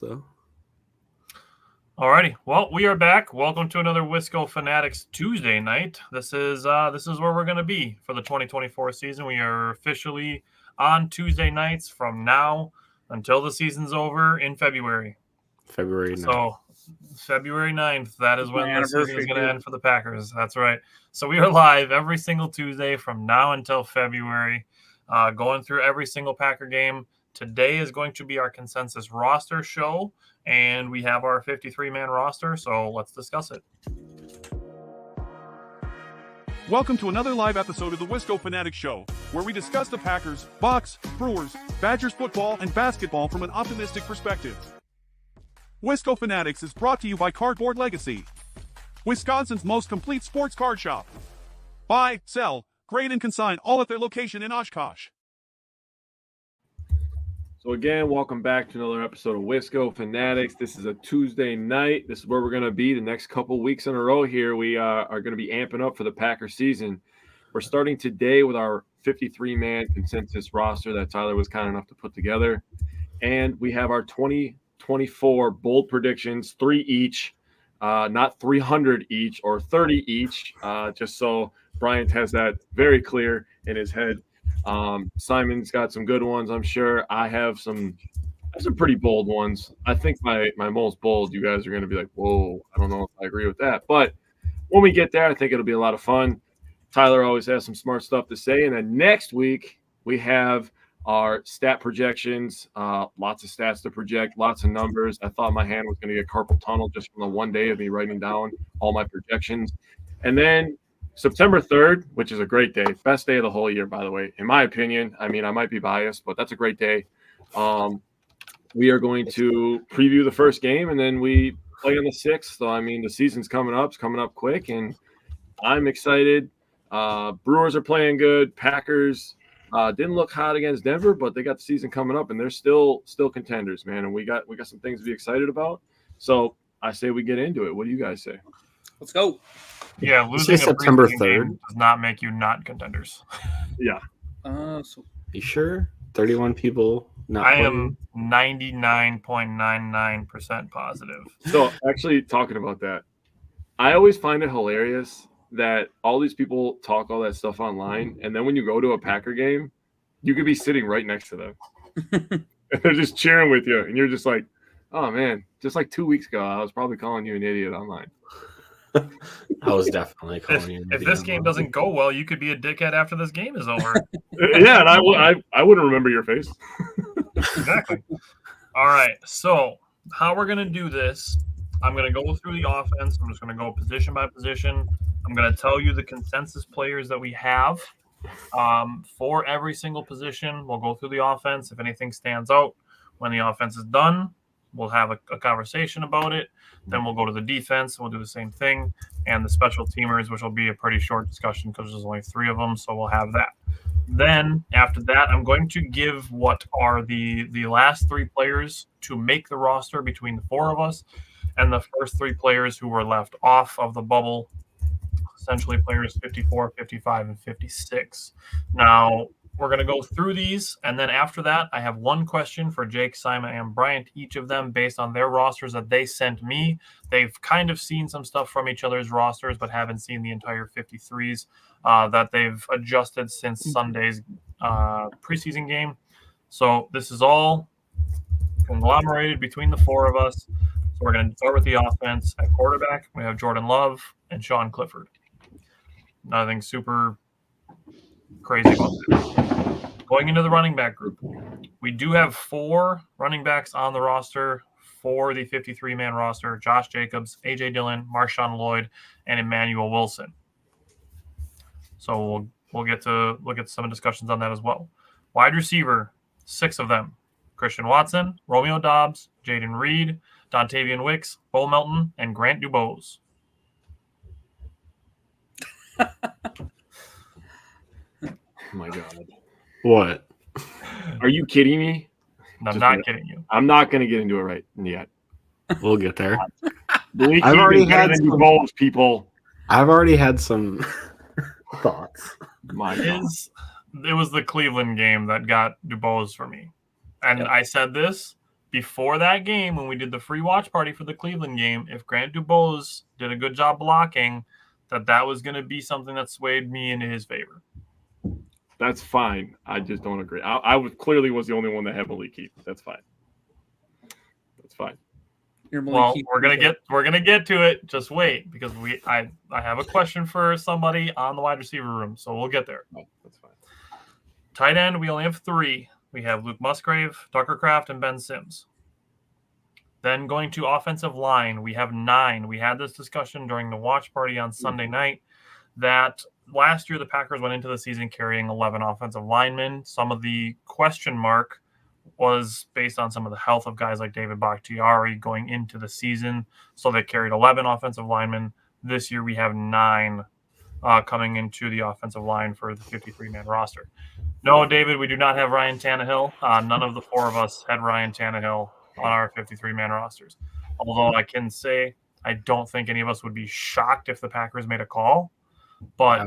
So, Alrighty, well, we are back. Welcome to another Wisco Fanatics Tuesday night. This is where we're going to be for the 2024 season. We are officially on Tuesday nights from now until the season's over in February. February 9th. So February 9th, that is when the season is going to too. end for the Packers. That's right. So we are live every single Tuesday from now until February, going through every single Packer game. Today is going to be our consensus roster show, and we have our 53-man roster, so let's discuss it. Welcome to another live episode of the Wisco Fanatics Show, where we discuss the Packers, Bucks, Brewers, Badgers football, and basketball from an optimistic perspective. Wisco Fanatics is brought to you by Cardboard Legacy, Wisconsin's most complete sports card shop. Buy, sell, grade, and consign all at their location in Oshkosh. So again, welcome back to another episode of Wisco Fanatics. This is a Tuesday night. This is where we're going to be the next couple weeks in a row here. We are going to be amping up for the Packer season. We're starting today with our 53-man consensus roster that Tyler was kind enough to put together. And we have our 2024 bold predictions, 3 each, not 300 each or 30 each, just so Bryant has that very clear in his head. Simon's got some good ones, I'm sure. I have some pretty bold ones. I think my most bold, you guys are going to be like, whoa, I don't know if I agree with that. But when we get there, I think it'll be a lot of fun. Tyler always has some smart stuff to say. And then next week, we have our stat projections, lots of stats to project, lots of numbers. I thought my hand was going to get carpal tunnel just from the one day of me writing down all my projections. And then September 3rd, which is a great day, best day of the whole year, by the way, in my opinion. I mean, I might be biased, but that's a great day. We are going to preview the first game, and then we play on the 6th. So, I mean, the season's coming up. It's coming up quick, and I'm excited. Brewers are playing good. Packers didn't look hot against Denver, but they got the season coming up, and they're still contenders, man. And we got some things to be excited about. So I say we get into it. What do you guys say? Let's go. Yeah, losing a September preseason 3rd. game does not make you not contenders. Yeah. You sure? 31 people not I playing? am 99.99% positive. So actually talking about that, I always find it hilarious that all these people talk all that stuff online, and then when you go to a Packer game, you could be sitting right next to them. And they're just cheering with you, and you're just like, oh man, just like 2 weeks ago, I was probably calling you an idiot online. I was definitely calling you. If this game doesn't go well, you could be a dickhead after this game is over. Yeah, and I wouldn't remember your face. Exactly. All right. So how we're going to do this, I'm going to go through the offense. I'm just going to go position by position. I'm going to tell you the consensus players that we have for every single position. We'll go through the offense. If anything stands out when the offense is done, we'll have a conversation about it. Then we'll go to the defense. We'll do the same thing. And the special teamers, which will be a pretty short discussion because there's only 3 of them. So we'll have that. Then after that, I'm going to give what are the last 3 players to make the roster between the 4 of us and the first 3 players who were left off of the bubble, essentially players 54, 55, and 56. Now, we're going to go through these, and then after that, I have one question for Jake, Simon, and Bryant, each of them based on their rosters that they sent me. They've kind of seen some stuff from each other's rosters, but haven't seen the entire 53s that they've adjusted since Sunday's preseason game. So this is all conglomerated between the 4 of us. So we're going to start with the offense. At quarterback, we have Jordan Love and Sean Clifford. Nothing super crazy about that. Going into the running back group, we do have 4 running backs on the roster for the 53-man roster: Josh Jacobs, A.J. Dillon, Marshawn Lloyd, and Emmanuel Wilson. So we'll get to look at some discussions on that as well. Wide receiver, 6 of them: Christian Watson, Romeo Doubs, Jaden Reed, Dontavian Wicks, Bo Melton, and Grant Dubose. Oh my God. What? Are you kidding me? I'm not kidding you. I'm not going to get into it right yet. We'll get there. Leaky I've already is better had than some- Dubose, people. I've already had some thoughts. My God. It was the Cleveland game that got Dubose for me. And I said this, before that game, when we did the free watch party for the Cleveland game, if Grant Dubose did a good job blocking, that was going to be something that swayed me into his favor. That's fine. I just don't agree. I clearly was the only one that had Malik Heath. That's fine. That's fine. Well, we're gonna get to it. Just wait, because I have a question for somebody on the wide receiver room, so we'll get there. Oh, that's fine. Tight end, we only have 3. We have Luke Musgrave, Tucker Kraft, and Ben Sims. Then going to offensive line, we have 9. We had this discussion during the watch party on Sunday night that last year the Packers went into the season carrying 11 offensive linemen. Some of the question mark was based on some of the health of guys like David Bakhtiari going into the season. So they carried 11 offensive linemen. This year we have 9 coming into the offensive line for the 53-man roster. No, David, we do not have Ryan Tannehill. None of the 4 of us had Ryan Tannehill on our 53-man rosters. Although I can say I don't think any of us would be shocked if the Packers made a call, but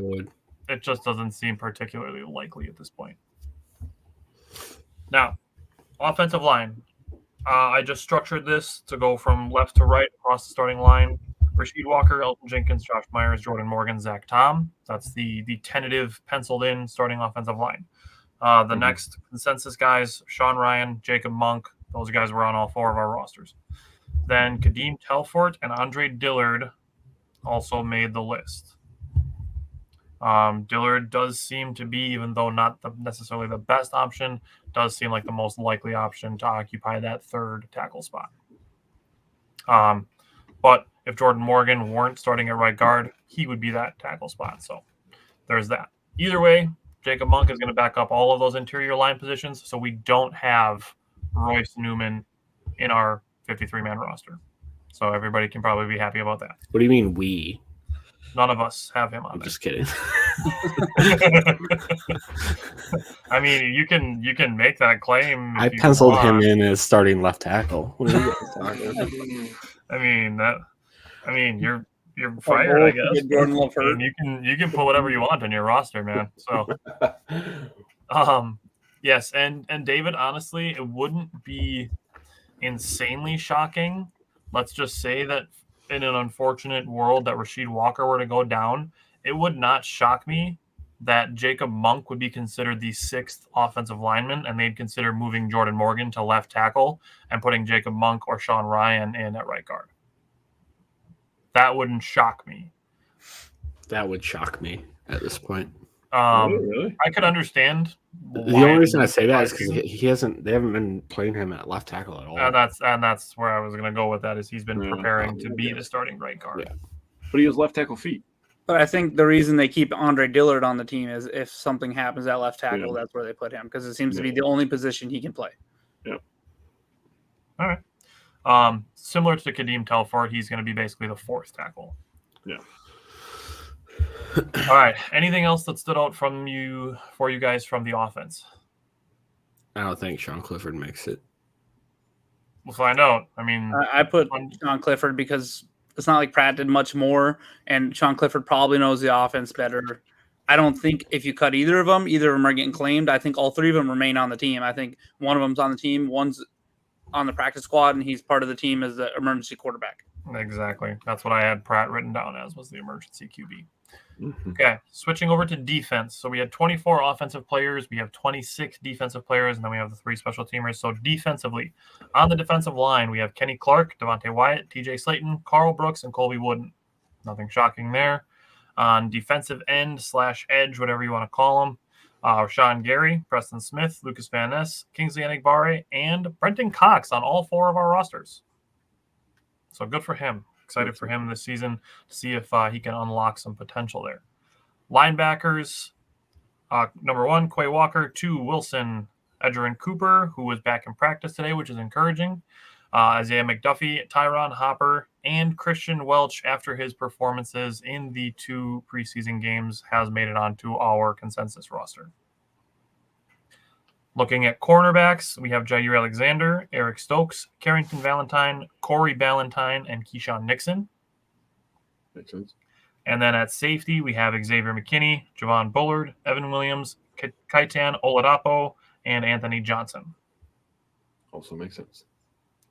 it just doesn't seem particularly likely at this point. Now, offensive line. I just structured this to go from left to right across the starting line. Rasheed Walker, Elton Jenkins, Josh Myers, Jordan Morgan, Zach Tom. That's the tentative penciled-in starting offensive line. The next consensus guys, Sean Ryan, Jacob Monk. Those guys were on all 4 of our rosters. Then Kadeem Telfort and Andre Dillard also made the list. Dillard does seem to be, even though not necessarily the best option, does seem like the most likely option to occupy that 3rd tackle spot. But if Jordan Morgan weren't starting at right guard, he would be that tackle spot. So there's that. Either way, Jacob Monk is going to back up all of those interior line positions, so we don't have Royce Newman in our 53-man roster. So everybody can probably be happy about that. What do you mean we? None of us have him on I'm there. just kidding. I mean, you can make that claim. I penciled him in as starting left tackle. What are you guys talking about? I mean, you're fired, I guess. Jordan Love hurt. You can put whatever you want on your roster, man. So, yes, and David, honestly, it wouldn't be insanely shocking. Let's just say that in an unfortunate world that Rasheed Walker were to go down, it would not shock me that Jacob Monk would be considered the 6th offensive lineman, and they'd consider moving Jordan Morgan to left tackle and putting Jacob Monk or Sean Ryan in at right guard. That wouldn't shock me. That would shock me at this point. Really? I could understand. The only reason I say that is because they haven't been playing him at left tackle at all. And that's where I was going to go with that. Is he's been preparing to be the starting right guard. Yeah. But he has left tackle feet. But I think the reason they keep Andre Dillard on the team is if something happens at left tackle, that's where they put him, because it seems to be the only position he can play. Yeah. All right. Similar to Kadeem Telfort, he's going to be basically the 4th tackle. Yeah. All right. Anything else that stood out for you guys from the offense? I don't think Sean Clifford makes it. We'll find out. I mean, I put Sean Clifford because it's not like Pratt did much more, and Sean Clifford probably knows the offense better. I don't think if you cut either of them are getting claimed. I think all 3 of them remain on the team. I think one of them's on the team, one's on the practice squad, and he's part of the team as the emergency quarterback. Exactly. That's what I had Pratt written down as, was the emergency QB. Okay, switching over to defense. So we had 24 offensive players. We have 26 defensive players, and then we have the 3 special teamers. So defensively, on the defensive line, we have Kenny Clark, Devontae Wyatt, TJ Slayton, Carl Brooks, and Colby Wooden. Nothing shocking there. On defensive end / edge, whatever you want to call them, Rashawn Gary, Preston Smith, Lucas Van Ness, Kingsley Enagbare, and Brenton Cox on all 4 of our rosters. So good for him. Excited for him this season to see if he can unlock some potential there. Linebackers, number 1, Quay Walker. 2, Wilson Edgerrin Cooper, who was back in practice today, which is encouraging. Isaiah McDuffie, Tyron Hopper, and Christian Welch, after his performances in the 2 preseason games, has made it onto our consensus roster. Looking at cornerbacks, we have Jair Alexander, Eric Stokes, Carrington Valentine, Corey Ballantyne, and Keyshawn Nixon. Makes sense. And then at safety, we have Xavier McKinney, Javon Bullard, Evan Williams, Kaitan Oladapo, and Anthony Johnson. Also makes sense.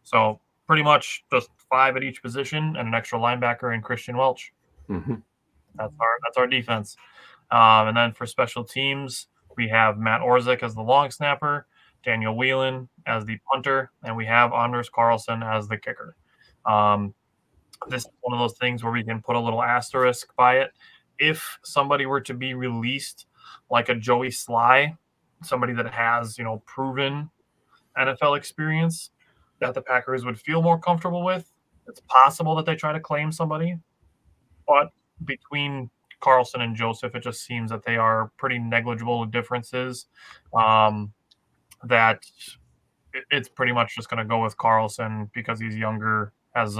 So pretty much just 5 at each position and an extra linebacker and Christian Welch. Mm-hmm. That's our defense. And then for special teams, we have Matt Orzik as the long snapper, Daniel Whelan as the punter, and we have Anders Carlson as the kicker. This is one of those things where we can put a little asterisk by it. If somebody were to be released, like a Joey Sly, somebody that has, proven NFL experience that the Packers would feel more comfortable with, it's possible that they try to claim somebody. But between Carlson and Joseph, it just seems that they are pretty negligible differences. That it's pretty much just going to go with Carlson because he's younger, has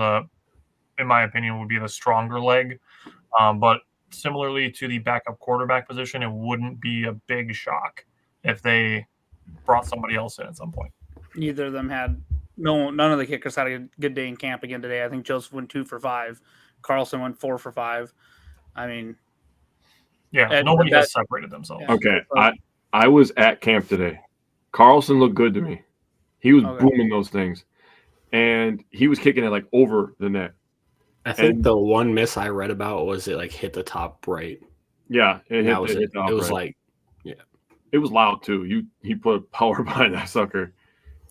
in my opinion, would be the stronger leg. But similarly to the backup quarterback position, it wouldn't be a big shock if they brought somebody else in at some point. Neither of them none of the kickers had a good day in camp again today. I think Joseph went 2 for 5. Carlson went 4 for 5. I mean, nobody has separated themselves. Yeah. Okay, I was at camp today. Carlson looked good to me. He was booming those things, and he was kicking it like over the net. I think the one miss I read about was it like hit the top right. Yeah, it was like, it was loud too. He put power behind that sucker.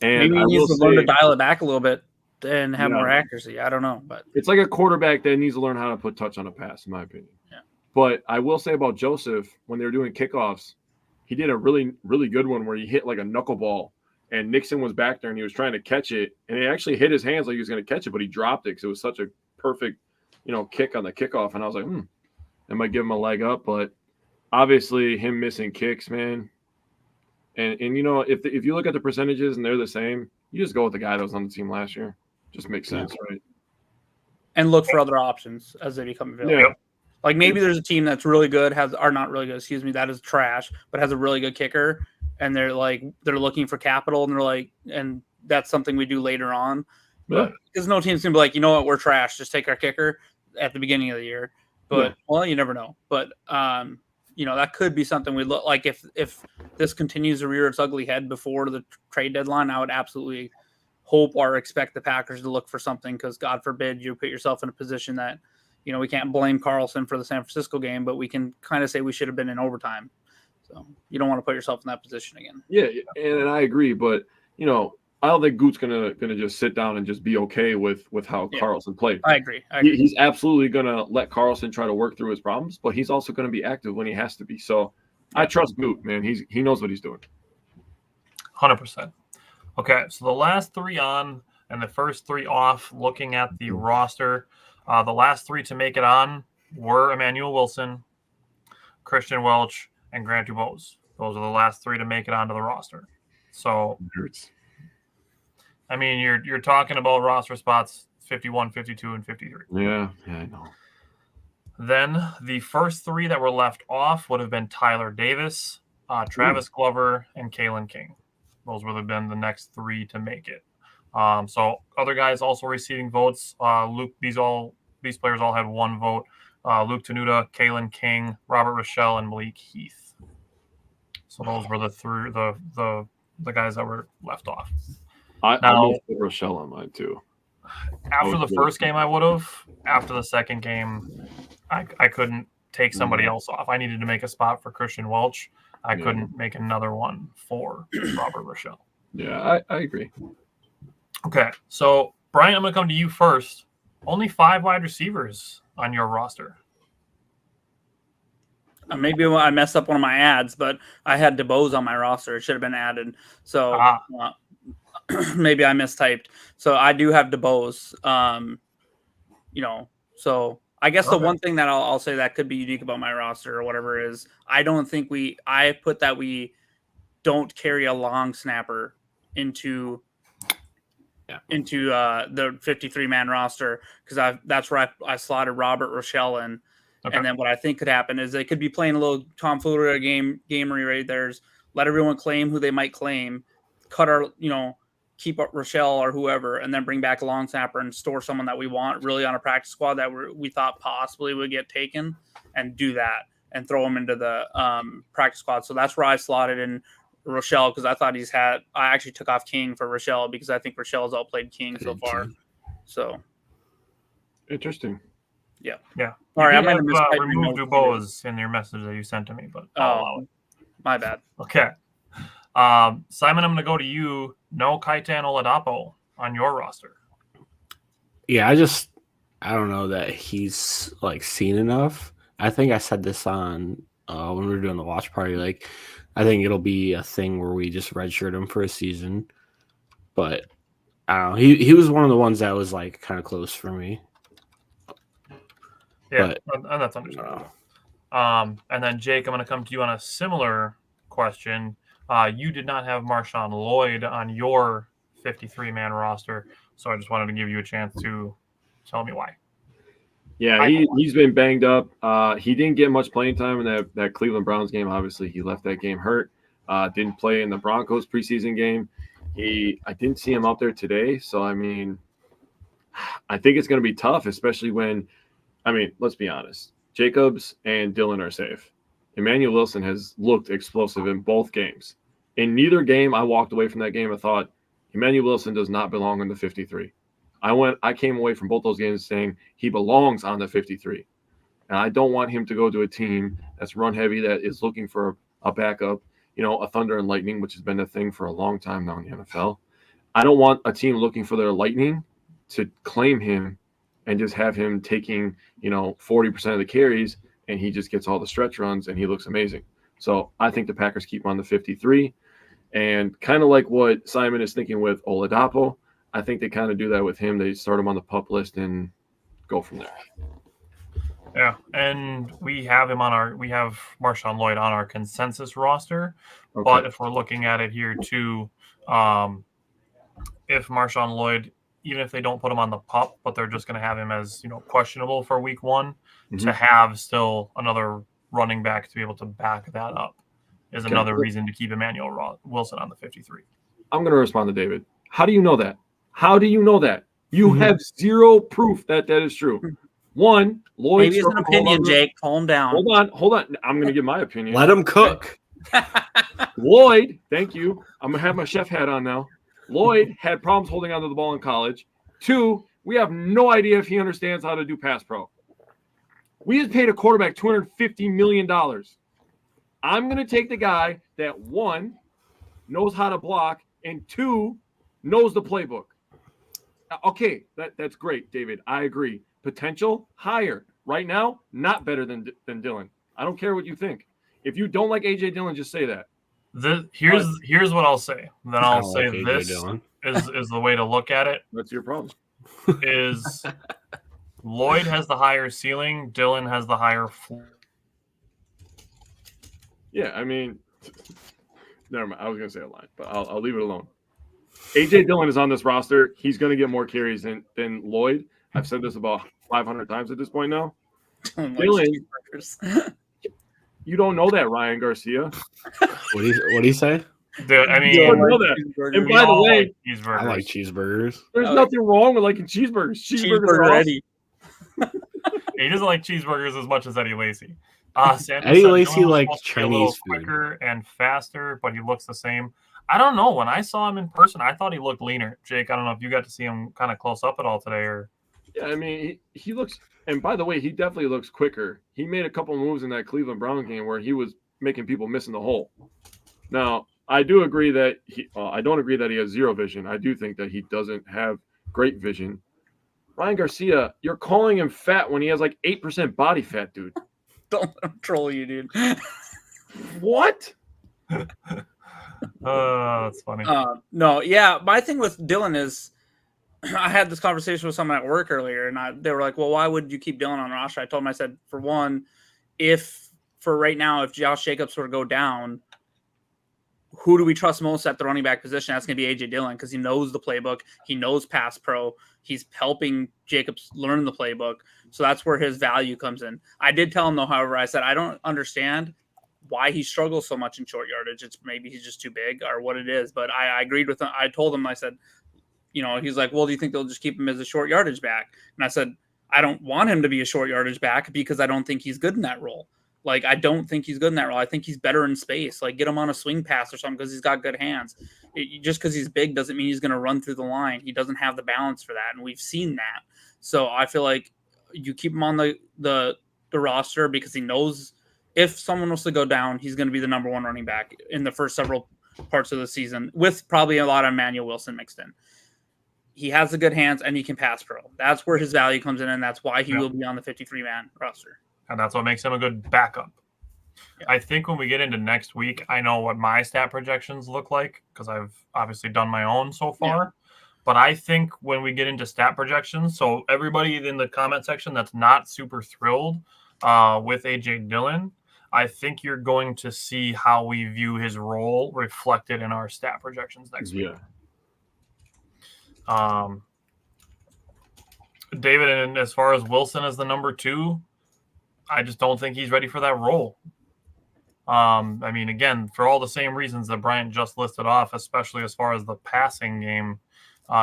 And maybe he needs to learn to dial it back a little bit and have more accuracy. I don't know, but it's like a quarterback that needs to learn how to put touch on a pass, in my opinion. Yeah. But I will say about Joseph, when they were doing kickoffs, he did a really, really good one where he hit like a knuckleball, and Nixon was back there and he was trying to catch it, and it actually hit his hands like he was going to catch it, but he dropped it because it was such a perfect, kick on the kickoff. And I was like, that might give him a leg up, but obviously him missing kicks, man. And if you look at the percentages and they're the same, you just go with the guy that was on the team last year. Just makes sense, right? And look for other options as they become available. Yeah. Like maybe there's a team that's really good, not really good, that is trash, but has a really good kicker, and they're looking for capital, and they're like, and that's something we do later on. Yeah. Because no team's gonna be like, you know what, we're trash, just take our kicker at the beginning of the year. But well, you never know. But that could be something we look like if this continues to rear its ugly head before the trade deadline. I would absolutely hope or expect the Packers to look for something, because God forbid you put yourself in a position that, we can't blame Carlson for the San Francisco game, but we can kind of say we should have been in overtime. So you don't want to put yourself in that position again. Yeah, and I agree, but I don't think Goot's gonna just sit down and just be okay with how Carlson played. I agree. He's absolutely gonna let Carlson try to work through his problems, but he's also gonna be active when he has to be. So I trust Goot, man. He knows what he's doing. 100%. Okay, so the last 3 on and the first 3 off, looking at the roster, the last 3 to make it on were Emmanuel Wilson, Christian Welch, and Grant Dubose. Those are the last 3 to make it onto the roster. So, I mean, you're talking about roster spots 51, 52, and 53. Yeah, I know. Then the first 3 that were left off would have been Tyler Davis, Travis Glover, and Kalen King. Those would have been the next 3 to make it. So other guys also receiving votes. Luke, these players all had 1 vote. Luke Tenuta, Kalen King, Robert Rochelle, and Malik Heath. So those were the guys that were left off. I almost put Rochelle on mine too. After the first game, I would have. After the second game, I couldn't take somebody else off. I needed to make a spot for Christian Welch. I couldn't make another one for Robert Rochelle. Yeah, I agree. Okay, so Brian, I'm going to come to you first. Only 5 wide receivers on your roster. Maybe I messed up one of my ads, but I had DeBose on my roster. It should have been added. So maybe I mistyped. So I do have DeBose. So I guess the one thing that I'll say that could be unique about my roster or whatever is I don't think I put that we don't carry a long snapper into the 53-man roster, because that's where I slotted Robert Rochelle in. Okay. And then what I think could happen is they could be playing a little tomfoolery gamery right there. Let everyone claim who they might claim, keep up Rochelle or whoever, and then bring back a long snapper and store someone that we want really on a practice squad that we thought possibly would get taken, and do that and throw them into the practice squad. So that's where I slotted in Rochelle because I thought I actually took off King for Rochelle because I think Rochelle's outplayed King so far. So Interesting. yeah. Yeah. All right, I You might have, have mistyped my removed notes Dubose in your message that you sent to me, but I'll allow Oh, it. my bad. Okay. Simon, I'm going to go to you. No Kaitan Oladapo on your roster. Yeah, I don't know that he's like seen enough. I think I said this on when we were doing the watch party. Like, I think it'll be a thing where we just redshirt him for a season. But I don't know. He was one of the ones that was like kind of close for me. Yeah, But- and that's understandable. And then Jake, I'm going to come to you on a similar question. You did not have Marshawn Lloyd on your 53-man roster, so I just wanted to give you a chance to tell me why. Yeah, he's been banged up. He didn't get much playing time in that Cleveland Browns game. Obviously, he left that game hurt. Didn't play in the Broncos preseason game. I didn't see him out there today. So, I mean, I think it's going to be tough, especially when, I mean, let's be honest. Jacobs and Dillon are safe. Emmanuel Wilson has looked explosive in both games. In neither game, I walked away from that game and thought, Emmanuel Wilson does not belong in the 53. I came away from both those games saying he belongs on the 53. And I don't want him to go to a team that's run heavy, that is looking for a backup, a Thunder and Lightning, which has been a thing for a long time now in the NFL. I don't want a team looking for their Lightning to claim him and just have him taking, 40% of the carries, and he just gets all the stretch runs and he looks amazing. So I think the Packers keep him on the 53. And kind of like what Simon is thinking with Oladapo, I think they kind of do that with him. They start him on the PUP list and go from there. Yeah, and we have Marshawn Lloyd on our consensus roster. Okay. But if we're looking at it here too, if Marshawn Lloyd, even if they don't put him on the PUP, but they're just going to have him as questionable for week one, to have still another running back to be able to back that up is another reason to keep Emmanuel Wilson on the 53. I'm going to respond to David. How do you know that? How do you know that? You have zero proof that is true. One, Lloyd. Maybe it's an opinion, Jake. Calm down. Hold on. I'm going to give my opinion. Let him cook. Lloyd, thank you. I'm going to have my chef hat on now. Lloyd had problems holding onto the ball in college. 2, we have no idea if he understands how to do pass pro. We just paid a quarterback $250 million. I'm going to take the guy that, 1, knows how to block, and 2, knows the playbook. Okay, that's great, David. I agree. Potential, higher. Right now, not better than Dillon. I don't care what you think. If you don't like A.J. Dillon, just say that. Here's what I'll say. Then I'll say like this is the way to look at it. That's your problem. Is Lloyd has the higher ceiling, Dillon has the higher floor. Yeah, I mean, never mind. I was going to say a line, but I'll leave it alone. A.J. Dillon is on this roster. He's going to get more carries than Lloyd. I've said this about 500 times at this point now. Dillon, you don't know that, Ryan Garcia. What do you say? I mean, You don't know that. And by the way, I like cheeseburgers. there's nothing wrong with liking cheeseburgers. Cheeseburgers are awesome. Eddie. he doesn't like cheeseburgers as much as Eddie Lacy. Eddie Lacy likes Chinese food. Quicker and faster, but he looks the same. I don't know. When I saw him in person, I thought he looked leaner. Jake, I don't know if you got to see him kind of close up at all today, or. Yeah, I mean, he looks, and by the way, he definitely looks quicker. He made a couple moves in that Cleveland Brown game where he was making people miss in the hole. Now, I do agree that I don't agree that he has zero vision. I do think that he doesn't have great vision. Ryan Garcia, you're calling him fat when he has like 8% body fat, dude. Don't let him troll you, dude. What? That's funny. No, yeah. My thing with Dillon is I had this conversation with someone at work earlier, and they were like, well, why would you keep Dillon on the roster? I told them, I said, for one, for right now, if Josh Jacobs were to go down, who do we trust most at the running back position? That's going to be A.J. Dillon because he knows the playbook. He knows pass pro. He's helping Jacobs learn the playbook. So that's where his value comes in. I did tell him, though, however, I said, I don't understand why he struggles so much in short yardage. It's maybe he's just too big or what it is. But I agreed with him. I told him, I said, he's like, well, do you think they'll just keep him as a short yardage back? And I said, I don't want him to be a short yardage back because I don't think he's good in that role. Like, I don't think he's good in that role. I think he's better in space. Like, get him on a swing pass or something because he's got good hands. Just because he's big doesn't mean he's going to run through the line. He doesn't have the balance for that, and we've seen that. So I feel like you keep him on the roster because he knows if someone was to go down, he's going to be the number one running back in the first several parts of the season, with probably a lot of Emmanuel Wilson mixed in. He has the good hands and he can pass pro. That's where his value comes in, and that's why he will be on the 53-man roster. And that's what makes him a good backup. Yeah. I think when we get into next week, I know what my stat projections look like because I've obviously done my own so far. Yeah. But I think when we get into stat projections, so everybody in the comment section that's not super thrilled with A.J. Dillon, I think you're going to see how we view his role reflected in our stat projections next week. David, and as far as Wilson as the number 2, I just don't think he's ready for that role. I mean, again, for all the same reasons that Bryant just listed off, especially as far as the passing game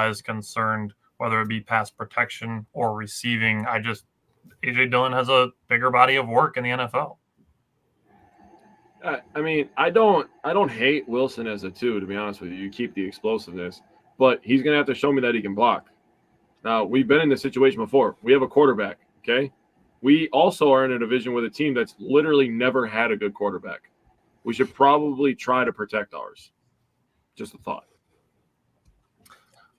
is concerned, whether it be pass protection or receiving, A.J. Dillon has a bigger body of work in the NFL. I mean, I don't hate Wilson as a 2, to be honest with you. You keep the explosiveness, but he's going to have to show me that he can block. Now, we've been in this situation before. We have a quarterback, okay? We also are in a division with a team that's literally never had a good quarterback. We should probably try to protect ours. Just a thought.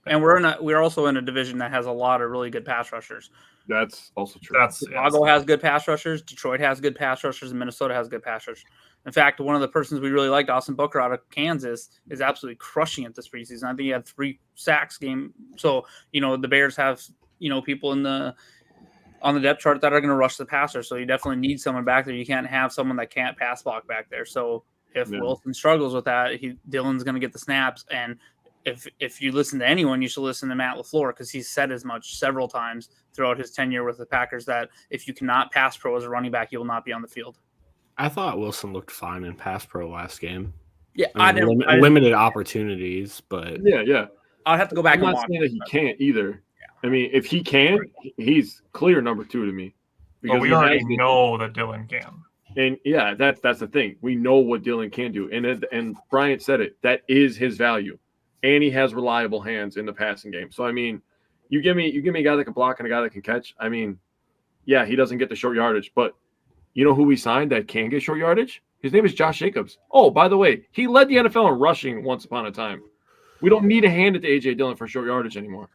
And we're also in a division that has a lot of really good pass rushers. That's also true. Chicago has good pass rushers. Detroit has good pass rushers. And Minnesota has good pass rushers. In fact, one of the persons we really liked, Austin Booker out of Kansas, is absolutely crushing it this preseason. I think he had 3 sacks game. So, the Bears have, people on the depth chart that are going to rush the passer. So you definitely need someone back there. You can't have someone that can't pass block back there. So if Wilson struggles with that, Dillon's going to get the snaps. And if you listen to anyone, you should listen to Matt LaFleur, because he's said as much several times throughout his tenure with the Packers that if you cannot pass pro as a running back, you will not be on the field. I thought Wilson looked fine in pass pro last game. Yeah, limited opportunities, but yeah. I'll have to go back I'm and not watch. saying that he can't either. Yeah. I mean, if he can, he's clear number 2 to me. But we already know that Dillon can. And yeah, that's the thing. We know what Dillon can do, and Bryant said it. That is his value, and he has reliable hands in the passing game. So I mean, you give me a guy that can block and a guy that can catch. I mean, yeah, he doesn't get the short yardage, but you know who we signed that can get short yardage? His name is Josh Jacobs. Oh, by the way, he led the NFL in rushing once upon a time. We don't need to hand it to A.J. Dillon for short yardage anymore.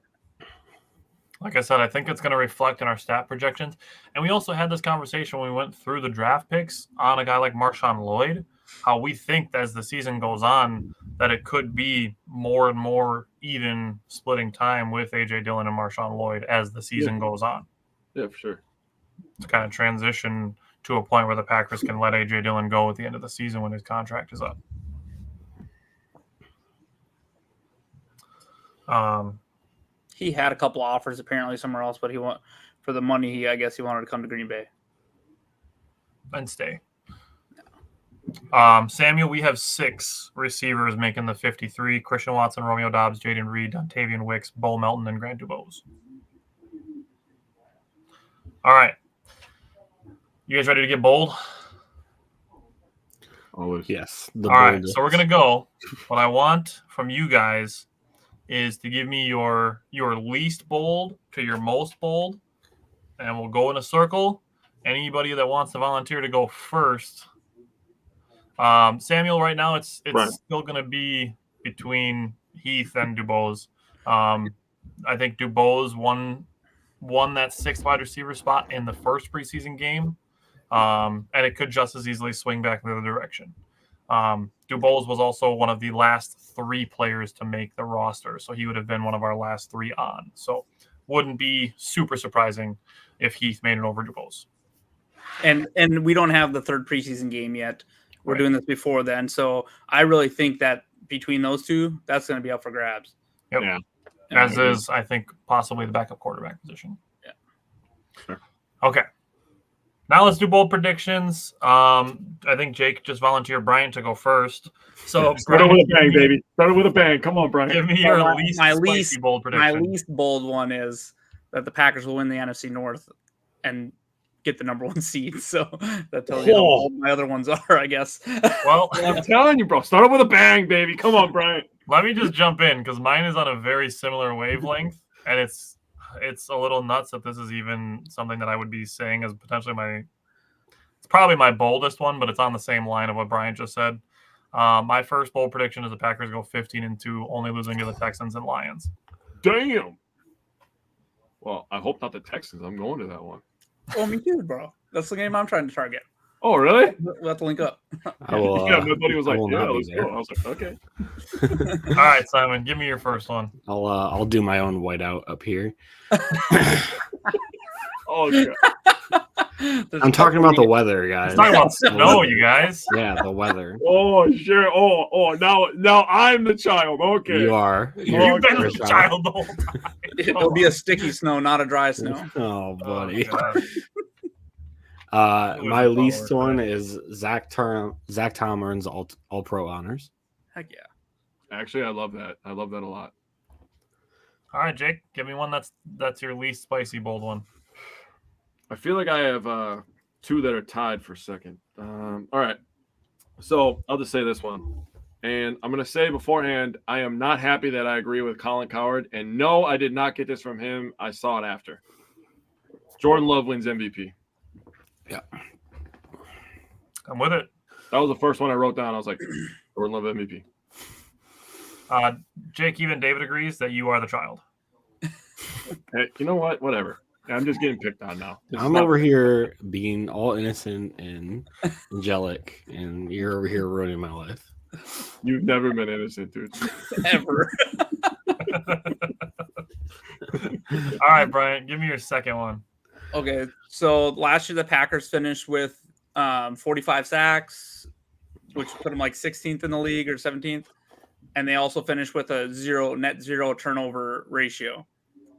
Like I said, I think it's going to reflect in our stat projections. And we also had this conversation when we went through the draft picks on a guy like Marshawn Lloyd, how we think that as the season goes on that it could be more and more even splitting time with A.J. Dillon and Marshawn Lloyd as the season goes on. Yeah, for sure. To kind of transition to a point where the Packers can let A.J. Dillon go at the end of the season when his contract is up. He had a couple offers apparently somewhere else, but for the money, I guess he wanted to come to Green Bay and stay. Samuel, we have 6 receivers making the 53: Christian Watson, Romeo Doubs, Jaden Reed, Dontavian Wicks, Bo Melton, and Grant Dubose. All right. You guys ready to get bold? Always. Yes. All right. So we're going to go. What I want from you guys is to give me your least bold to your most bold, and we'll go in a circle. Anybody that wants to volunteer to go first. Samuel, right now it's still going to be between Heath and Dubose. I think Dubose won that 6th wide receiver spot in the first preseason game, and it could just as easily swing back the other direction. Dubose was also one of the last 3 players to make the roster, so he would have been one of our last 3 on. So wouldn't be super surprising if Heath made it over Dubose. And we don't have the 3rd preseason game yet. We're doing this before then, so I really think that between those 2, that's going to be up for grabs. Yep. Yeah. As is, I think, possibly the backup quarterback position. Yeah. Sure. Okay. Now let's do bold predictions. I think Jake just volunteered Bryant to go first. So Started with a bang, baby. Started with a bang. Come on, Bryant. Give me your least bold prediction. My least bold one is that the Packers will win the NFC North, and get the number 1 seed. So that tells you how all my other ones are, I guess. Well, I'm telling you, bro. Start off with a bang, baby. Come on, Bryant. let me just jump in because mine is on a very similar wavelength, and it's a little nuts that this is even something that I would be saying as potentially it's probably my boldest one, but it's on the same line of what Brian just said. My first bold prediction is the Packers go 15-2, only losing to the Texans and Lions. Damn. Well, I hope not the Texans. I'm going to that one. Oh, me too, bro. That's the game I'm trying to target. Oh, really? We'll have to link up. I will, Yeah, my buddy was I like, will yeah, not be let's there. go. I was like, okay. All right, Simon, give me your first one. I'll do my own whiteout up here. Oh, God. I'm talking about the weather, guys. Let's talk about snow, you guys. Yeah, the weather. Oh, sure. Oh, now I'm the child. Okay. You are. You've been You're a child the whole time. It'll be a sticky snow, not a dry snow. Oh, buddy. God. My least one is Zach Tom earns all pro honors. Heck yeah. Actually, I love that. I love that a lot. All right, Jake, give me one that's your least spicy bold one. I feel like I have 2 that are tied for second. All right. So I'll just say this one. And I'm going to say beforehand, I am not happy that I agree with Colin Cowherd. And no, I did not get this from him. I saw it after. Jordan Love wins MVP. Yeah. I'm with it. That was the first one I wrote down. I was like, Jordan Love MVP. Jake, even David agrees that you are the child. Hey, you know what? Whatever. I'm just getting picked on now. I'm over here being all innocent and angelic, and you're over here ruining my life. You've never been innocent, dude. Ever. All right, Brian, give me your second one. Okay, so last year the Packers finished with 45 sacks, which put them like 16th in the league or 17th. And they also finished with a net zero turnover ratio.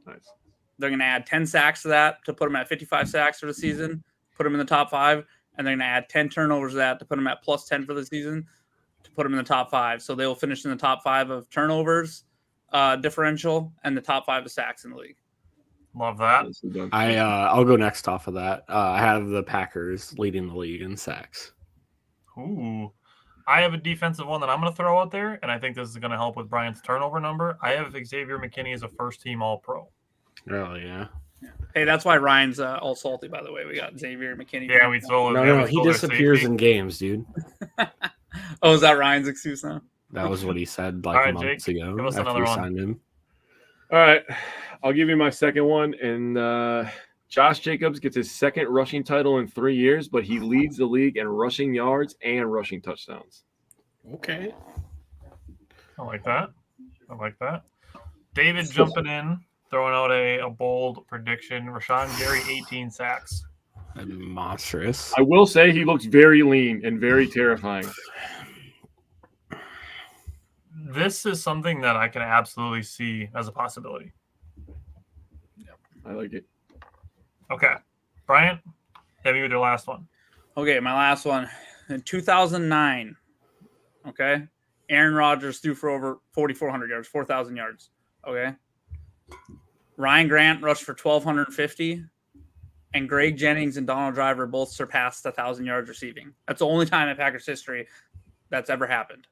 Nice. They're going to add 10 sacks to that to put them at 55 sacks for the season, put them in the top 5. And they're going to add 10 turnovers to that to put them at plus 10 for the season to put them in the top 5. So they will finish in the top 5 of turnovers differential and the top 5 of sacks in the league. Love that. I'll go next off of that. I have the Packers leading the league in sacks. Ooh. I have a defensive one that I'm going to throw out there, and I think this is going to help with Brian's turnover number. I have Xavier McKinney as a first-team All-Pro. Oh yeah. Hey, that's why Ryan's all salty, by the way. We got Xavier McKinney. Yeah, we stole it. No, he disappears in games, dude. Oh, is that Ryan's excuse now? That was what he said All like right, months Jake, ago give us after another we one. signed him. All right. I'll give you my second one. And Josh Jacobs gets his second rushing title in 3 years, but he leads the league in rushing yards and rushing touchdowns. Okay. I like that. David jumping in, throwing out a bold prediction. Rashawn Gary, 18 sacks. That'd be monstrous. I will say he looks very lean and very terrifying. This is something that I can absolutely see as a possibility. I like it. Okay. Brian, hit me with your last one. Okay, my last one. In 2009, okay, Aaron Rodgers threw for over 4,400 yards, 4,000 yards, okay? Ryan Grant rushed for 1,250, and Greg Jennings and Donald Driver both surpassed 1,000 yards receiving. That's the only time in Packers history that's ever happened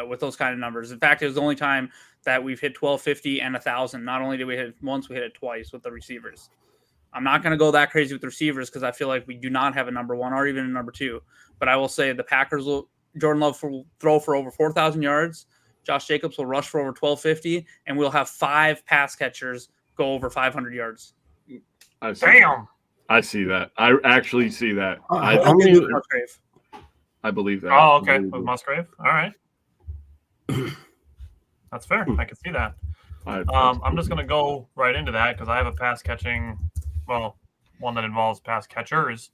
with those kind of numbers. In fact, it was the only time that we've hit 1,250 and 1,000. Not only did we hit it once, we hit it twice with the receivers. I'm not going to go that crazy with receivers because I feel like we do not have a number 1 or even a number 2. But I will say the Packers will – Jordan Love will throw for over 4,000 yards. Josh Jacobs will rush for over 1,250. And we'll have 5 pass catchers go over 500 yards. Damn. I see that. I actually see that. I believe that. Oh, okay. With Musgrave. All right. That's fair. I can see that. I'm just going to go right into that because I have a pass catching, well, one that involves pass catchers.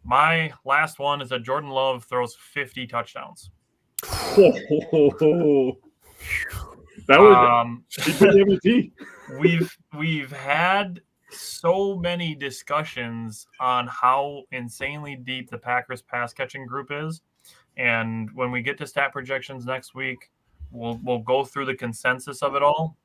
My last one is that Jordan Love throws 50 touchdowns. That was MVP. We've had so many discussions on how insanely deep the Packers pass catching group is. And when we get to stat projections next week, we'll go through the consensus of it all.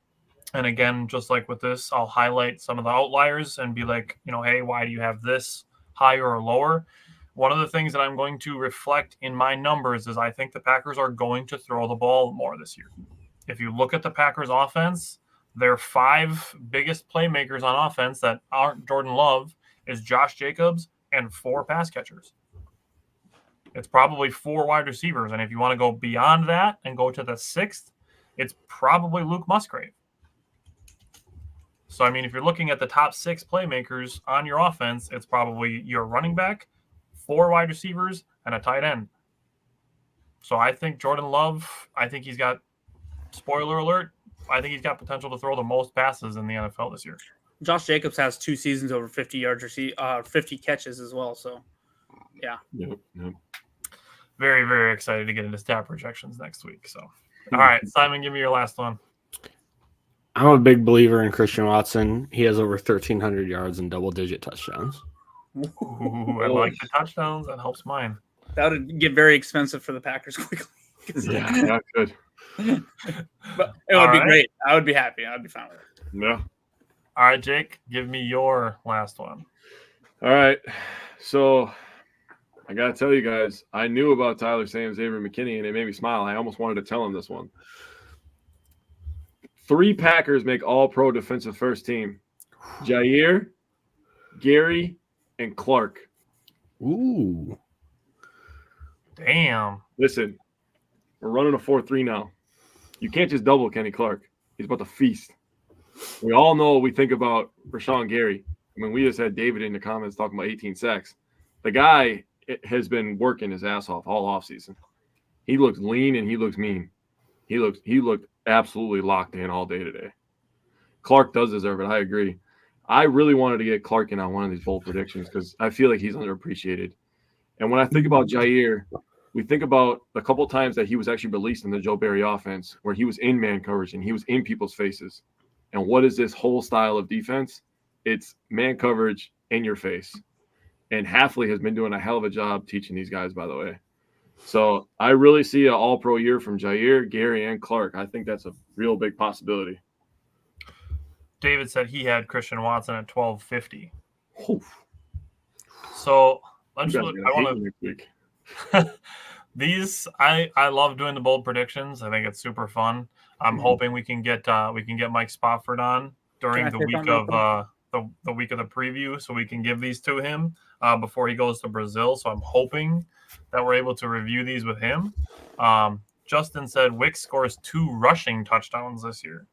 And again, just like with this, I'll highlight some of the outliers and be like, hey, why do you have this higher or lower? One of the things that I'm going to reflect in my numbers is I think the Packers are going to throw the ball more this year. If you look at the Packers offense, their 5 biggest playmakers on offense that aren't Jordan Love is Josh Jacobs and 4 pass catchers. It's probably 4 wide receivers. And if you want to go beyond that and go to the 6th, it's probably Luke Musgrave. So, I mean, if you're looking at the top 6 playmakers on your offense, it's probably your running back, 4 wide receivers, and a tight end. So I think Jordan Love, I think he's got, spoiler alert, I think he's got potential to throw the most passes in the NFL this year. Josh Jacobs has 2 seasons over 50 yards, 50 catches as well. So, yeah. Yep. Very, very excited to get into stat projections next week. So, all right, Simon, give me your last one. I'm a big believer in Christian Watson. He has over 1,300 yards and double-digit touchdowns. Ooh, I like the touchdowns. That helps mine. That would get very expensive for the Packers quickly. Yeah, good. But it would be great. I would be happy. I'd be fine with it. Yeah. All right, Jake, give me your last one. All right. So I got to tell you guys, I knew about Tyler Sam, Xavier McKinney, and it made me smile. I almost wanted to tell him this one. 3 Packers make all-pro defensive first team. Jair, Gary, and Clark. Ooh. Damn. Listen, we're running a 4-3 now. You can't just double Kenny Clark. He's about to feast. We all know what we think about Rashawn Gary. I mean, we just had David in the comments talking about 18 sacks. The guy has been working his ass off all offseason. He looks lean and he looks mean. He looked absolutely locked in all day today. Clark does deserve it. I agree. I really wanted to get Clark in on one of these bold predictions because I feel like he's underappreciated. And when I think about Jair, we think about a couple times that he was actually released in the Joe Barry offense where he was in man coverage and he was in people's faces. And what is this whole style of defense? It's man coverage in your face. And Hafley has been doing a hell of a job teaching these guys, by the way. So I really see an all-pro year from Jair, Gary, and Clark. I think that's a real big possibility. David said he had Christian Watson at 1250. Oof. So I You guys are want gonna hate me next week. these. I love doing the bold predictions. I think it's super fun. I'm hoping we can get Mike Spofford on during the week of the week of the preview, so we can give these to him before he goes to Brazil. So I'm hoping that we're able to review these with him. Justin said Wick scores 2 rushing touchdowns this year.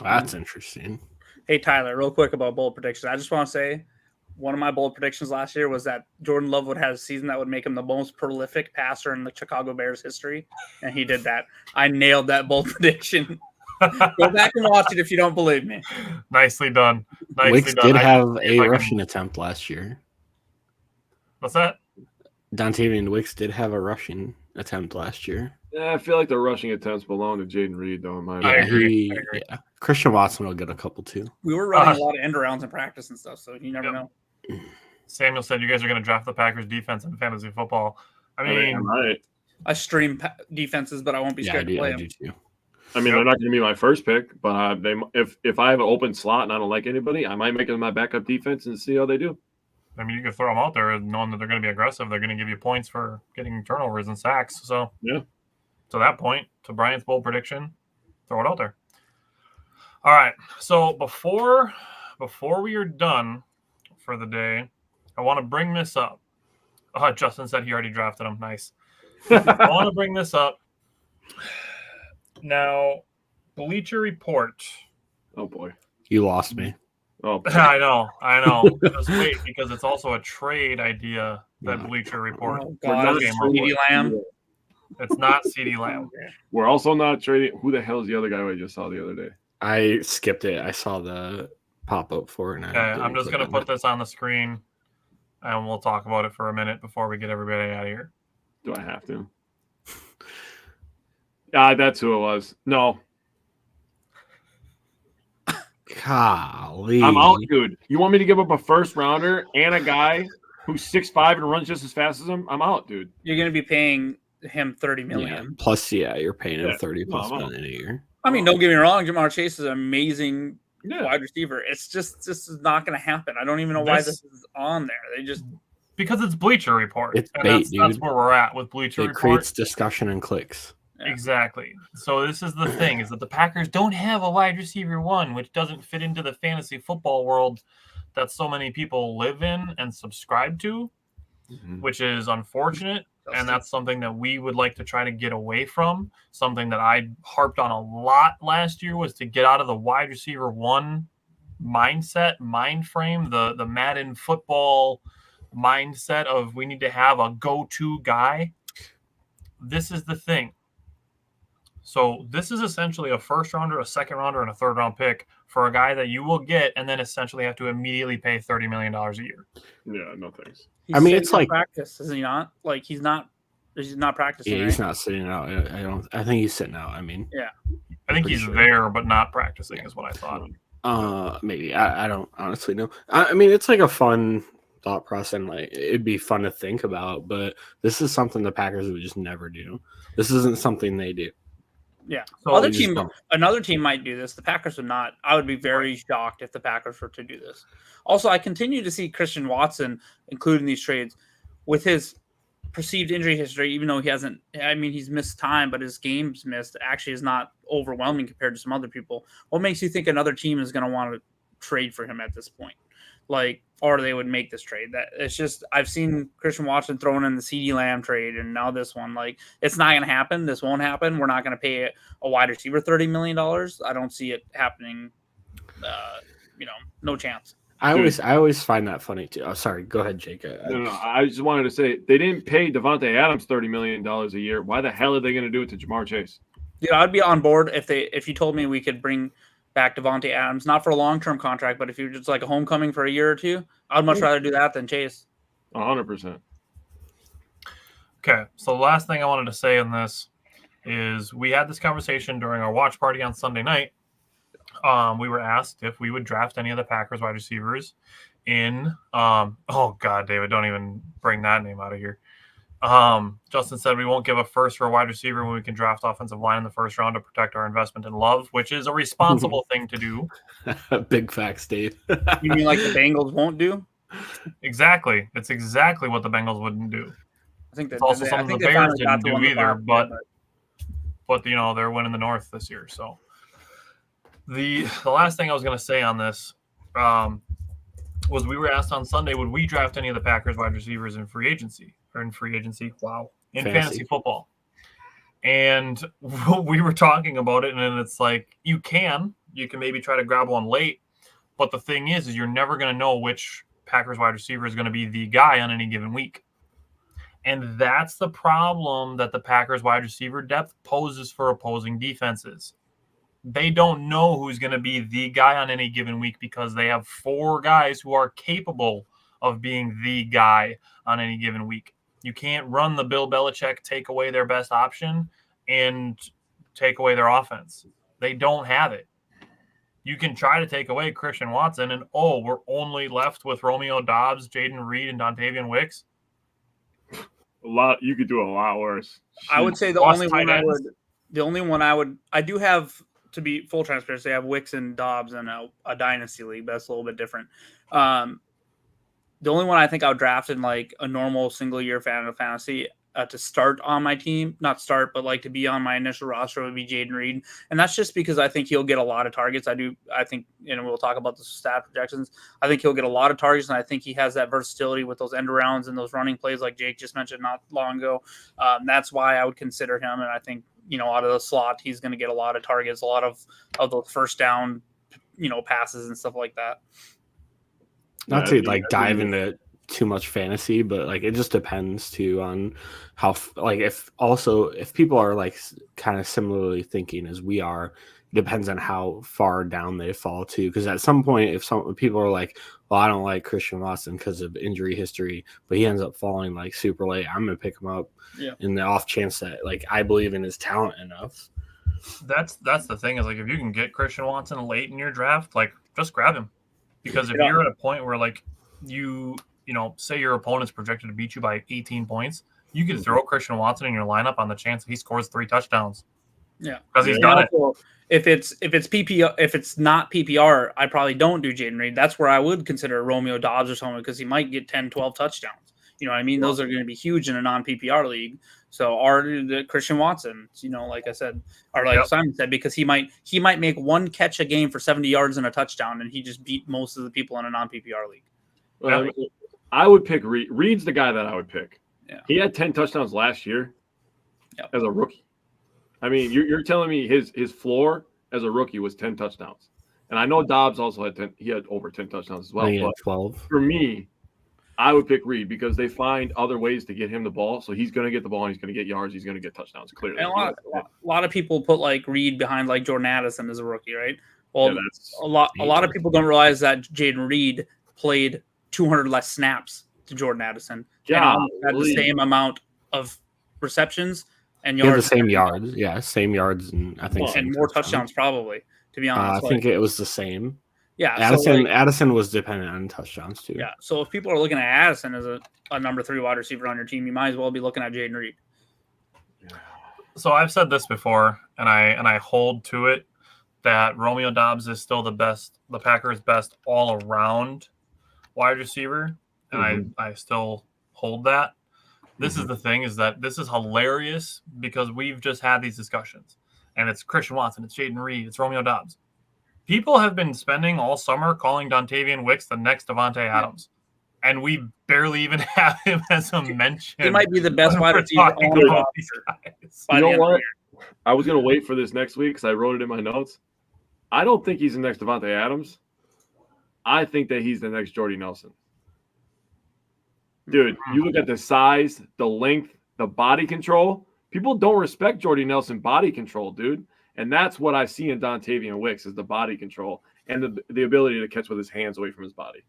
That's interesting. Hey, Tyler, real quick about bold predictions. I just want to say one of my bold predictions last year was that Jordan Love would have a season that would make him the most prolific passer in the Chicago Bears history, and he did that. I nailed that bold prediction. Go back and watch it if you don't believe me. Nicely done. Wicks did have a rushing attempt last year. What's that? Dontavian Wicks did have a rushing attempt last year. Yeah, I feel like the rushing attempts belong to Jaden Reed, though, in my I opinion. agree. Yeah. Christian Watson will get a couple too. We were running a lot of end arounds in practice and stuff, so you never know. Samuel said you guys are going to draft the Packers defense in fantasy football. I mean, right. I stream defenses, but I won't be scared to play I do them. too. I mean, they're not going to be my first pick, but if I have an open slot and I don't like anybody, I might make them my backup defense and see how they do. I mean, you can throw them out there knowing that they're going to be aggressive. They're going to give you points for getting turnovers and sacks. So, yeah. To that point, to Brian's bold prediction, throw it out there. All right. So before we are done for the day, I want to bring this up. Justin said he already drafted him. Nice. I want to bring this up. Now, Bleacher Report. Oh, boy. You lost me. Oh, boy. I know. Just wait, because it's also a trade idea that Bleacher Report. Oh, God, came up CeeDee with. Lamb. It's not CeeDee Lamb. We're also not trading. Who the hell is the other guy I just saw the other day? I skipped it. I saw the pop up for it. And Okay, I'm just going to put this on the screen, and we'll talk about it for a minute before we get everybody out of here. Do I have to? That's who it was. No. Golly. I'm out, dude. You want me to give up a first rounder and a guy who's 6'5" and runs just as fast as him? I'm out, dude. You're going to be paying him $30 million. Yeah. Plus, you're paying him Yeah. 30 plus No, I'm million a year. I mean, don't get me wrong, Jamar Chase is an amazing Yeah. wide receiver. It's just this is not going to happen. I don't even know why this is on there. They just because it's Bleacher Report. It's and bait, that's dude. where we're at with Bleacher It Report. creates discussion and clicks. Yeah. Exactly. So this is the thing, is that the Packers don't have a wide receiver one, which doesn't fit into the fantasy football world that so many people live in and subscribe to, which is unfortunate. And that's something that we would like to try to get away from. Something that I harped on a lot last year was to get out of the wide receiver one mindset, mind frame, the Madden football mindset of we need to have a go-to guy. This is the thing. So this is essentially a first rounder, a second rounder, and a third round pick for a guy that you will get and then essentially have to immediately pay $30 million a year. Yeah, no thanks. He's I mean, sitting it's in like- practice, is he not? Like he's not practicing. Yeah, he's right? not sitting out. I think he's sitting out. I mean, I think Pretty he's sure. there, but not practicing is what I thought. maybe I don't honestly know. I mean, it's like a fun thought process, and like it'd be fun to think about. But this is something the Packers would just never do. This isn't something they do. Yeah. So Other They just team, don't. another team might do this. The Packers would not. I would be very shocked if the Packers were to do this. Also, I continue to see Christian Watson included in these trades with his perceived injury history, even though he hasn't. I mean, he's missed time, but his games missed actually is not overwhelming compared to some other people. What makes you think another team is going to want to trade for him at this point? Like, or they would make this trade. That it's just I've seen Christian Watson thrown in the CeeDee Lamb trade, and now this one. Like, it's not going to happen. This won't happen. We're not going to pay a wide receiver $30 million. I don't see it happening. No chance. I always find that funny too. Oh, sorry. Go ahead, Jake. No, I just wanted to say they didn't pay Devontae Adams $30 million a year. Why the hell are they going to do it to Jamar Chase? Yeah, I'd be on board if you told me we could bring back Devontae Adams, not for a long-term contract, but if you're just like a homecoming for a year or two, I'd much rather do that than Chase. 100%. Okay, so the last thing I wanted to say on this is we had this conversation during our watch party on Sunday night. We were asked if we would draft any of the Packers wide receivers in oh God, David, don't even bring that name out of here. Justin said we won't give a first for a wide receiver when we can draft offensive line in the first round to protect our investment in Love, which is a responsible thing to do. Big facts, Dave. You mean like the Bengals won't do? Exactly. It's exactly what the Bengals wouldn't do. I think that It's also I something think the they Bears finally got didn't to do one the either, last year, but they're winning the North this year. So the last thing I was going to say on this was we were asked on Sunday, would we draft any of the Packers wide receivers in free agency? Wow. In fantasy football. And we were talking about it, and it's like, you can maybe try to grab one late. But the thing is you're never going to know which Packers wide receiver is going to be the guy on any given week. And that's the problem that the Packers wide receiver depth poses for opposing defenses. They don't know who's going to be the guy on any given week because they have 4 guys who are capable of being the guy on any given week. You can't run the Bill Belichick, take away their best option, and take away their offense. They don't have it. You can try to take away Christian Watson, and we're only left with Romeo Doubs, Jaden Reed, and Dontavian Wicks. You could do a lot worse. I would say Lost tight ends. I do have, to be full transparency, I have Wicks and Dobbs in a dynasty league, but that's a little bit different. The only one I think I would draft in like a normal single year fantasy to start on my team, not start, but like to be on my initial roster would be Jaden Reed. And that's just because I think he'll get a lot of targets. I think, we'll talk about the stat projections. I think he'll get a lot of targets, and I think he has that versatility with those end arounds and those running plays like Jake just mentioned not long ago. That's why I would consider him. And I think, out of the slot, he's going to get a lot of targets, a lot of those first down, passes and stuff like that. Not to dive into too much fantasy, but like it just depends too on how if people are like kind of similarly thinking as we are, it depends on how far down they fall too. Because at some point, if some people are like, well, I don't like Christian Watson because of injury history, but he ends up falling like super late, I'm gonna pick him up in the off chance that like I believe in his talent enough. That's the thing is like if you can get Christian Watson late in your draft, like just grab him. Because if you're at a point where like you say your opponent's projected to beat you by 18 points, you can throw Christian Watson in your lineup on the chance that he scores 3 touchdowns. Yeah, because he's And done it. also, if it's PPR, if it's not PPR, I probably don't do Jaden Reed. That's where I would consider Romeo Dobbs or someone because he might get 10, 12 touchdowns. You know what I mean? Those are going to be huge in a non-PPR league. So or the Christian Watson, you know, like I said, or like Simon said, because he might make one catch a game for 70 yards and a touchdown, and he just beat most of the people in a non-PPR league. I would pick Reed. Reed's the guy that I would pick. Yeah. He had 10 touchdowns last year Yep. as a rookie. I mean, you're telling me his floor as a rookie was 10 touchdowns. And I know Dobbs also had 10. He had over 10 touchdowns as well. He had But 12. for me, I would pick Reed because they find other ways to get him the ball. So he's going to get the ball and he's going to get yards. He's going to get touchdowns, clearly. And a lot of people put like Reed behind like Jordan Addison as a rookie, right? Well, Yeah, a lot of people don't realize that Jaden Reed played 200 less snaps to Jordan Addison. Yeah, and had the same amount of receptions and He had yards. the same yards. Yeah, same yards, and I think and more touchdowns probably. To be honest, I think it was the same. yeah. Addison was dependent on touchdowns too. Yeah. So if people are looking at Addison as a number 3 wide receiver on your team, you might as well be looking at Jaden Reed. So I've said this before, and I hold to it that Romeo Dobbs is still the Packers' best all around wide receiver, and I still hold that. This is the thing, is that this is hilarious because we've just had these discussions, and it's Christian Watson, it's Jaden Reed, it's Romeo Dobbs. People have been spending all summer calling Dontavian Wicks the next Devontae Adams, and we barely even have him as a mention. He might be the best wide receiver on the roster. You know what? I was going to wait for this next week because I wrote it in my notes. I don't think he's the next Devontae Adams. I think that he's the next Jordy Nelson. Dude, you look at the size, the length, the body control. People don't respect Jordy Nelson body control, dude. And that's what I see in Dontavian Wicks is the body control and the ability to catch with his hands away from his body.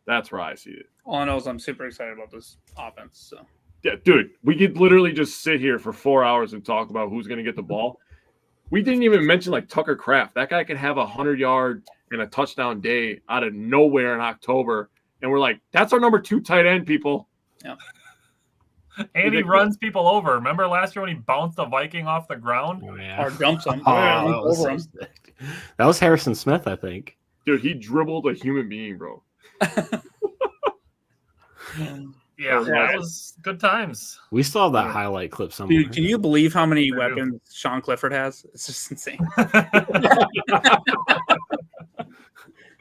That's where I see it. All I know is I'm super excited about this offense. So yeah, dude, we could literally just sit here for 4 hours and talk about who's going to get the ball. We didn't even mention like Tucker Kraft. That guy could have a 100-yard and a touchdown day out of nowhere in October. And we're like, that's our number 2 tight end, people. Yeah. And he runs people over. Remember last year when he bounced a Viking off the ground? Oh, yeah. or jumps him. That was Harrison Smith, I think. Dude, he dribbled a human being, bro. Yeah, that was good times. We still have that highlight clip somewhere. Dude, can you believe how many weapons Sean Clifford has? It's just insane.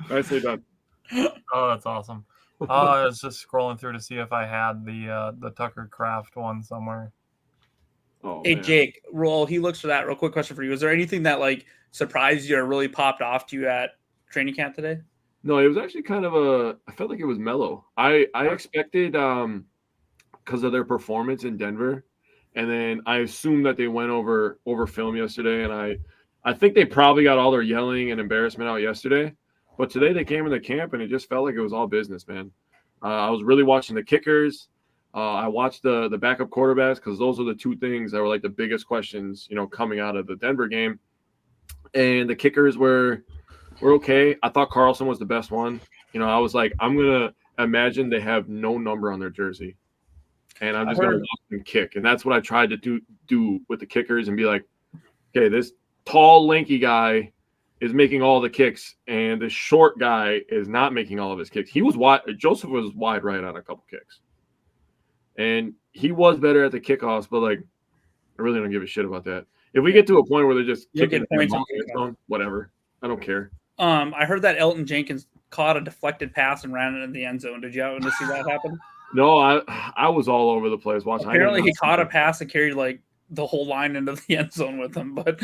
Nicely done. Oh, that's awesome. I was just scrolling through to see if I had the Tucker Kraft one somewhere. Oh, Hey man. Jake, while he looks for that, real quick question for you: is there anything that like surprised you or really popped off to you at training camp today? No, it was actually kind of I felt like it was mellow. I expected because of their performance in Denver, and then I assumed that they went over film yesterday, and I think they probably got all their yelling and embarrassment out yesterday. But today they came into camp and it just felt like it was all business, man. I was really watching the kickers. I watched the backup quarterbacks because those are the 2 things that were like the biggest questions, coming out of the Denver game. And the kickers were okay. I thought Carlson was the best one. I was like, I'm gonna imagine they have no number on their jersey, and I'm just gonna watch them kick. And that's what I tried to do with the kickers and be like, okay, this tall, lanky guy is making all the kicks, and the short guy is not making all of his kicks. He was wide. Joseph was wide right on a couple kicks, and he was better at the kickoffs. But like, I really don't give a shit about that. If we get to a point where they're just kicking points on whatever, I don't care. I heard that Elton Jenkins caught a deflected pass and ran it in the end zone. Did you happen to see that happen? No, I was all over the place watching. Apparently, he caught a pass and carried like the whole line into the end zone with him. But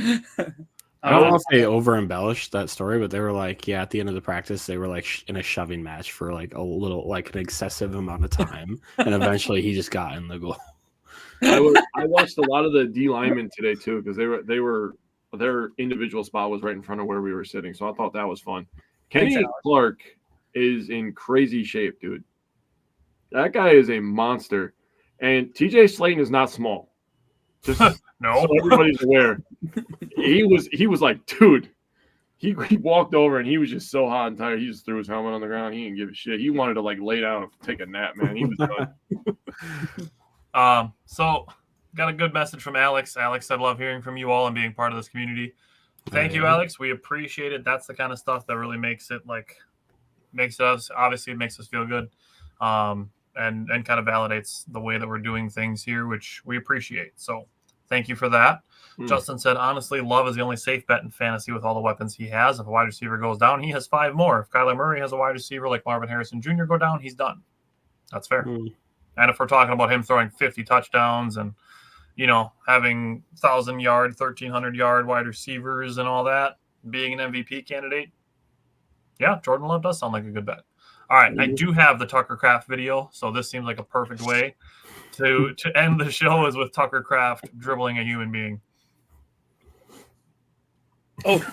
I don't know if they over embellished that story, but they were like, yeah, at the end of the practice, they were like in a shoving match for like a little, like an excessive amount of time, and eventually he just got in the goal. I watched a lot of the D linemen today too because they were their individual spot was right in front of where we were sitting, so I thought that was fun. Kenny Clark is in crazy shape, dude. That guy is a monster, and TJ Slayton is not small. Just No. so everybody's aware. He was like, dude. He walked over and he was just so hot and tired. He just threw his helmet on the ground. He didn't give a shit. He wanted to like lay down and take a nap, man. He was done. So got a good message from Alex. Alex said, love hearing from you all and being part of this community. Thank you, yeah. Alex. We appreciate it. That's the kind of stuff that really makes us obviously it makes us feel good. And kind of validates the way that we're doing things here, which we appreciate. So thank you for that. Justin said, honestly, Love is the only safe bet in fantasy with all the weapons he has. If a wide receiver goes down, he has 5 more. If Kyler Murray has a wide receiver like Marvin Harrison Jr. go down, he's done. That's fair. And if we're talking about him throwing 50 touchdowns and, having 1,000-yard, 1,300-yard wide receivers and all that, being an MVP candidate, yeah, Jordan Love does sound like a good bet. All right, I do have the Tucker Kraft video, so this seems like a perfect way to end the show is with Tucker Kraft dribbling a human being. Oh,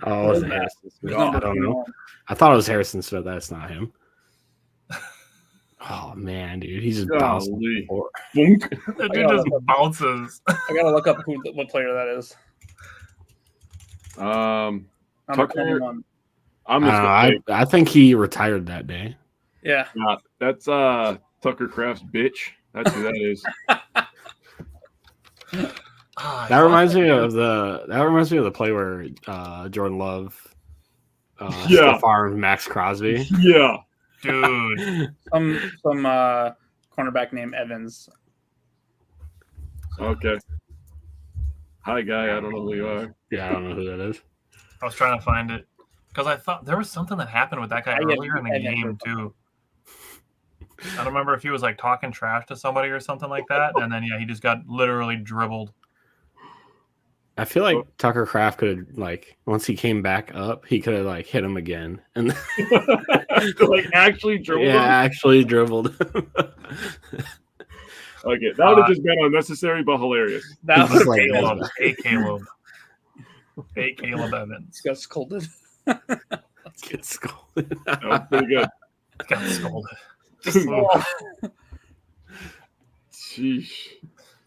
Oh, it was Harrison Smith. I don't know. I thought it was Harrison Smith. That's not him. Oh man, dude, he's just bouncing. Golly. The dude just bounces. I gotta look up what player that is. Number Tucker, 21. I'm just gonna say, I think he retired that day. Yeah. that's Tucker Kraft's bitch. That's who that is. That reminds me of the play where Jordan Love, farmed Max Crosby. Yeah. Dude. Some cornerback named Evans. Okay. Hi, guy. I don't know who you are. Yeah, I don't know who that is. I was trying to find it because I thought there was something that happened with that guy earlier in the game too. I don't remember if he was like talking trash to somebody or something like that, and then he just got literally dribbled. I feel like Tucker Kraft could have, once he came back up, he could have hit him again and Actually dribbled. yeah, actually dribbled. Okay, that would have just been unnecessary but hilarious. That He's was like, Caleb. Caleb Evans. Got scolded. Get scolded. That was pretty good. Got scolded. Sheesh.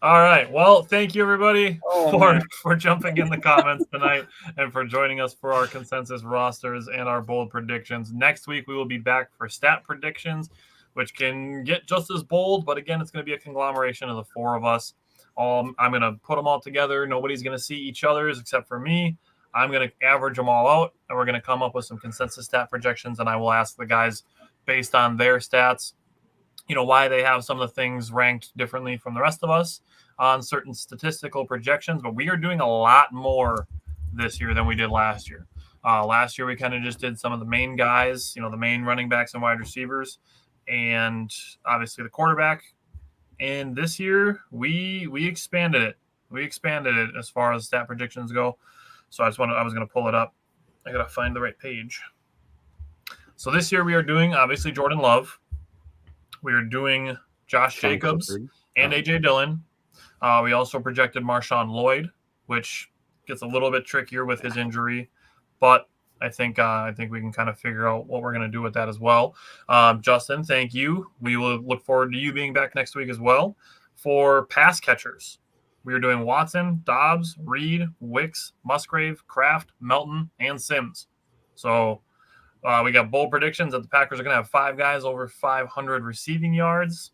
All right. Well, thank you everybody man. for jumping in the comments tonight and for joining us for our consensus rosters and our bold predictions. Next week we will be back for stat predictions, which can get just as bold, but again, it's going to be a conglomeration of the 4 of us. I'm going to put them all together. Nobody's going to see each other's except for me. I'm going to average them all out, and we're going to come up with some consensus stat projections, and I will ask the guys based on their stats, why they have some of the things ranked differently from the rest of us on certain statistical projections. But we are doing a lot more this year than we did last year. Last year, we kind of just did some of the main guys, the main running backs and wide receivers, and obviously the quarterback. And this year, we expanded it. We expanded it as far as stat predictions go. So I was going to pull it up. I got to find the right page. So this year we are doing, obviously, Jordan Love. We are doing Josh Jacobs Clifford. and A.J. Dillon. We also projected Marshawn Lloyd, which gets a little bit trickier with his injury. But I think we can kind of figure out what we're going to do with that as well. Justin, thank you. We will look forward to you being back next week as well. For pass catchers, we are doing Watson, Dobbs, Reed, Wicks, Musgrave, Kraft, Melton, and Sims. So we got bold predictions that the Packers are going to have 5 guys over 500 receiving yards.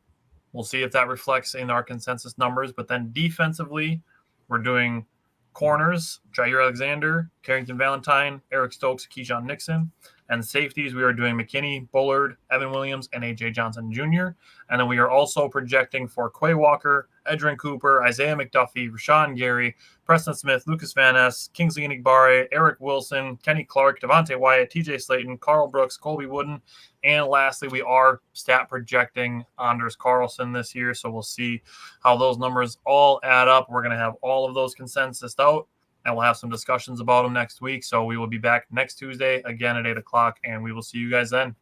We'll see if that reflects in our consensus numbers. But then defensively, we're doing corners, Jair Alexander, Carrington Valentine, Eric Stokes, Keyshawn Nixon. And safeties, we are doing McKinney, Bullard, Evan Williams, and A.J. Johnson Jr. And then we are also projecting for Quay Walker, Edrin Cooper, Isaiah McDuffie, Rashawn Gary, Preston Smith, Lucas Van Ness, Kingsley Enagbare, Eric Wilson, Kenny Clark, Devontae Wyatt, TJ Slayton, Carl Brooks, Colby Wooden. And lastly, we are stat projecting Anders Carlson this year. So we'll see how those numbers all add up. We're going to have all of those consensus out, and we'll have some discussions about them next week. So we will be back next Tuesday again at 8 o'clock, and we will see you guys then.